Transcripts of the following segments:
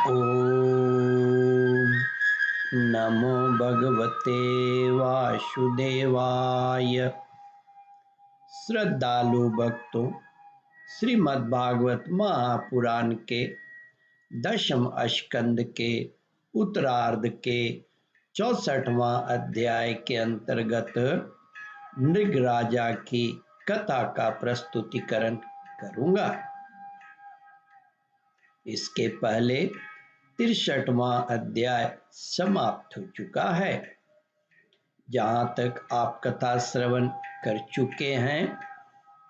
ओम नमो भगवते वासुदेवाय। श्रद्धालु भक्तों, श्रीमद्भागवत महापुराण के दशम स्कंद के उत्तरार्ध के 64वां अध्याय के अंतर्गत नृगराजा की कथा का प्रस्तुतिकरण करूंगा। इसके पहले 63वां अध्याय समाप्त हो चुका है। जहां तक आप कथा श्रवण कर चुके हैं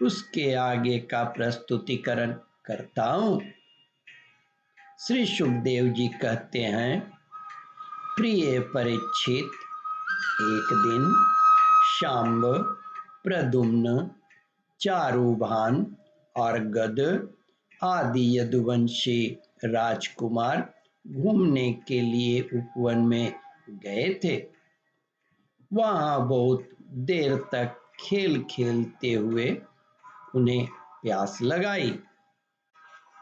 उसके आगे का प्रस्तुतिकरण करता हूं। श्री सुखदेव जी कहते हैं, प्रिय परीक्षित, एक दिन शांब, प्रद्युम्न, चारुभान और गद आदि यदुवंशी राजकुमार घूमने के लिए उपवन में गए थे। वहां बहुत देर तक खेल खेलते हुए उन्हें प्यास लगाई।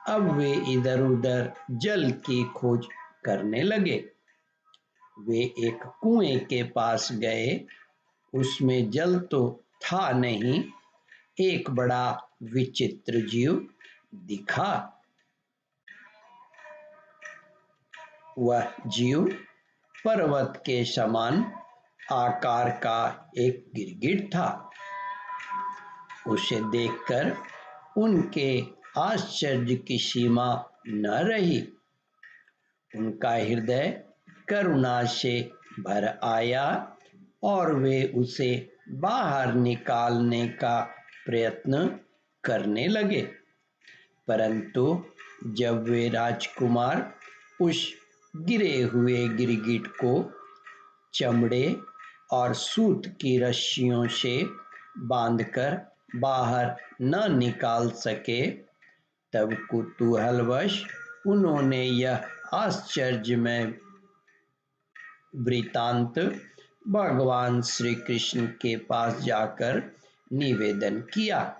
अब वे इधर उधर जल की खोज करने लगे। वे एक कुएं के पास गए। उसमें जल तो था नहीं, एक बड़ा विचित्र जीव दिखा। वह जीव पर्वत के समान आकार का एक गिरगिट था। उसे देखकर उनके आश्चर्य की सीमा न रही। उनका हृदय करुणा से भर आया और वे उसे बाहर निकालने का प्रयत्न करने लगे। परंतु जब वे राजकुमार उस गिरे हुए गिरगिट को चमड़े और सूत की रस्सियों से बांधकर बाहर न निकाल सके, तब कुतूहलवश उन्होंने यह आश्चर्यमय वृतांत भगवान श्री कृष्ण के पास जाकर निवेदन किया।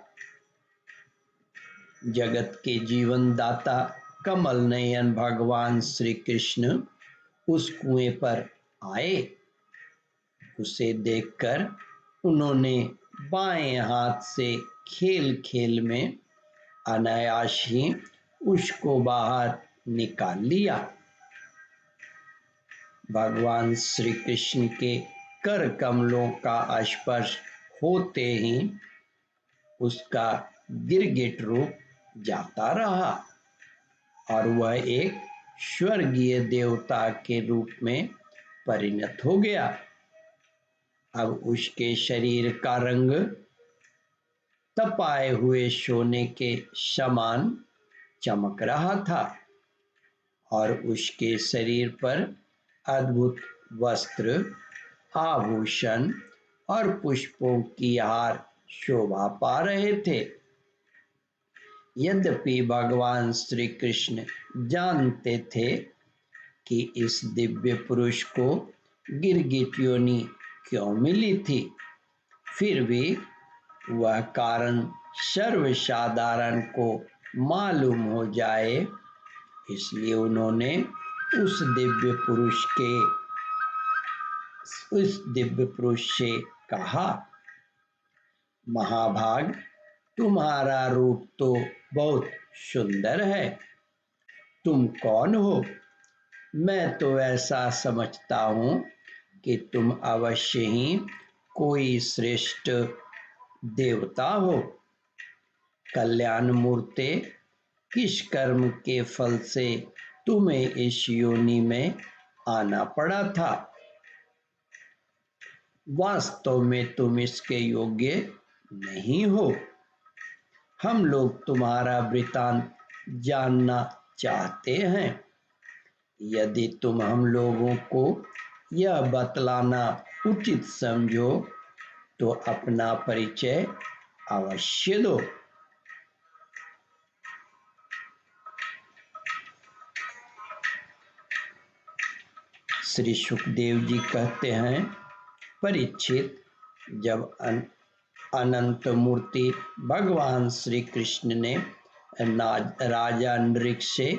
जगत के जीवन दाता कमल नयन भगवान श्री कृष्ण उस कुएं पर आए। उसे देखकर उन्होंने बाएं हाथ से खेल खेल में अनायास ही उसको बाहर निकाल लिया। भगवान श्री कृष्ण के कर कमलों का स्पर्श होते ही उसका गिरगिट रूप जाता रहा और वह एक स्वर्गीय देवता के रूप में परिणत हो गया। अब उसके शरीर का रंग तपाए हुए सोने के समान चमक रहा था और उसके शरीर पर अद्भुत वस्त्र, आभूषण और पुष्पों की हार शोभा पा रहे थे। यद्यपि भगवान श्री कृष्ण जानते थे कि इस दिव्य पुरुष को गिरगिट योनि क्यों मिली थी, फिर भी वह कारण सर्वसाधारण को मालूम हो जाए, इसलिए उन्होंने उस दिव्य पुरुष से कहा, महाभाग, तुम्हारा रूप तो बहुत सुंदर है। तुम कौन हो? मैं तो ऐसा समझता हूं कि तुम अवश्य ही कोई श्रेष्ठ देवता हो। कल्याण मूर्ते, किस कर्म के फल से तुम्हें इस योनि में आना पड़ा था? वास्तव में तुम इसके योग्य नहीं हो। हम लोग तुम्हारा वृतांत जानना चाहते हैं। यदि तुम हम लोगों को यह बतलाना उचित समझो तो अपना परिचय अवश्य दो। श्री सुखदेव जी कहते हैं, परीक्षित, जब अनंत मूर्ति भगवान श्री कृष्ण ने राजा नृग से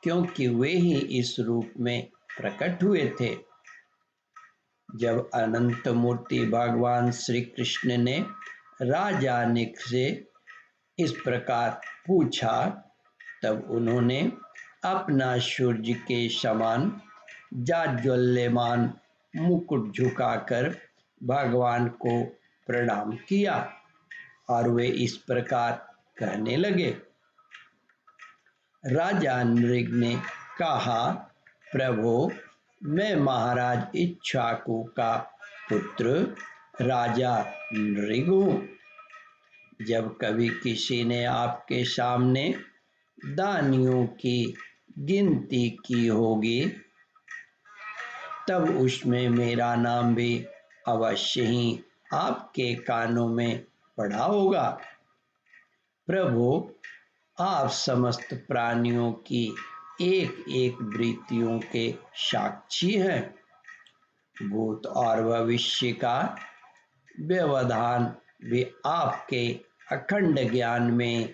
क्योंकि वे ही इस रूप में प्रकट हुए थे। जब अनंत मूर्ति भगवान श्री कृष्ण ने राजा निक से इस प्रकार पूछा, तब उन्होंने अपना सूर्य के समान जाज्वल्यमान मुकुट झुकाकर भगवान को प्रणाम किया और वे इस प्रकार कहने लगे। राजा नृग ने कहा, प्रभो, मैं महाराज इक्ष्वाकु का पुत्र राजा नृग हूँ। जब कभी किसी ने आपके सामने दानियों की गिनती की होगी, तब उसमें मेरा नाम भी अवश्य ही आपके कानों में पड़ा होगा। प्रभु, आप समस्त प्राणियों की एक एक वृत्तियों के साक्षी हैं। भूत और भविष्य का व्यवधान भी आपके अखंड ज्ञान में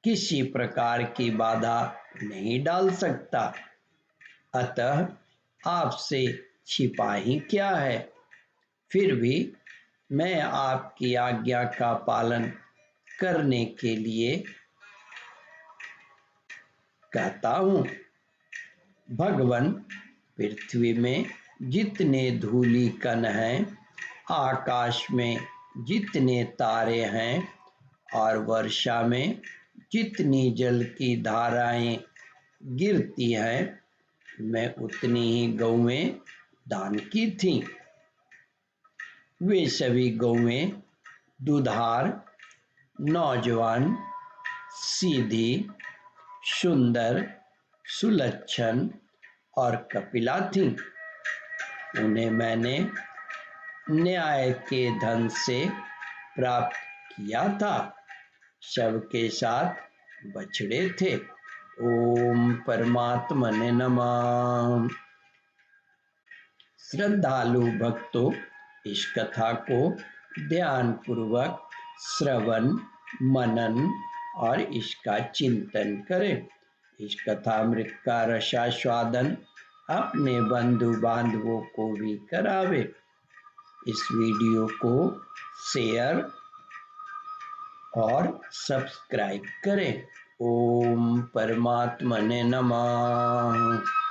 किसी प्रकार की बाधा नहीं डाल सकता। अतः आपसे छिपा ही क्या है। फिर भी मैं आपकी आज्ञा का पालन करने के लिए कहता हूँ। भगवान, पृथ्वी में जितने धूलि कण हैं, आकाश में जितने तारे हैं और वर्षा में जितनी जल की धाराएं गिरती हैं, मैं उतनी ही गौएं दान की थीं। वे सभी गौएं दुधार, नौजवान, सीधी, सुंदर, सुलक्षण और कपिला थीं। उन्हें मैंने न्याय के धन से प्राप्त किया था। सबके साथ बछड़े थे। ओम परमात्मने नमः। श्रद्धालु भक्तों, इस कथा को ध्यान पूर्वक श्रवण, मनन और इसका चिंतन करें। इस कथामृत का रसास्वादन अपने बंधु बांधवों को भी करावे। इस वीडियो को शेयर और सब्सक्राइब करें। ओम परमात्मने नमः।